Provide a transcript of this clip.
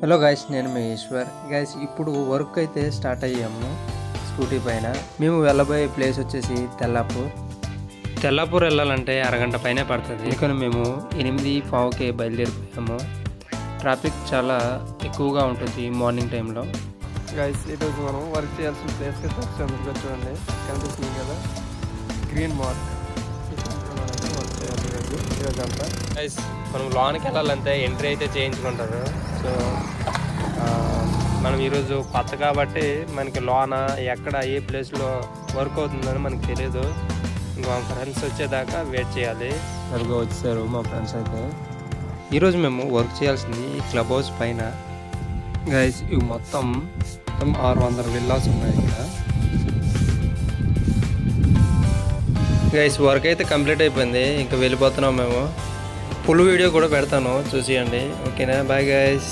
Hello guys, నేను మీ Eshwar. Guys, ఇప్పుడు work అయితే స్టార్ట్ అయ్యాము స్కూటీ పైన. మేము వెళ్ళబోయే ప్లేస్ వచ్చేసి తెల్లాపూర్ వెళ్ళాలంటే అరగంట పైనే పడుతుంది. ఇక్కడ మేము 8:15కే బయలుదేరిపోయాము. ట్రాఫిక్ చాలా ఎక్కువగా ఉంటుంది మార్నింగ్ టైంలో. గైస్, ఈరోజు మనం వర్క్ చేయాల్సిన ప్లేస్కి వచ్చాము. ఇక్కడ చూడండి, కనిపిస్తుంది కదా గ్రీన్ మార్క్. వర్క్ చేయాలి ఈరోజు అంతా. గైస్, మనం లోనికి వెళ్ళాలంటే ఎంట్రీ అయితే చేయించుకుంటారు. సో మనం ఈరోజు కొత్త కాబట్టి మనకి లోన ఎక్కడ ఏ ప్లేస్లో వర్క్ అవుతుందని మనకి తెలియదు. ఇంకా ఫ్రెండ్స్ వచ్చేదాకా వెయిట్ చేయాలి. సరిగ్గా వచ్చారు మా ఫ్రెండ్స్ అయితే. ఈరోజు మేము వర్క్ చేయాల్సింది ఈ క్లబ్ హౌస్ పైన. గైస్, ఇవి మొత్తం 600 విల్లాస్ ఉన్నాయి ఇక్కడ. గైస్, వర్క్ అయితే కంప్లీట్ అయిపోయింది. ఇంకా వెళ్ళిపోతున్నాం మేము. ఫుల్ వీడియో కూడా పెడతాను, చూసేయండి. ఓకేనా? Bye guys.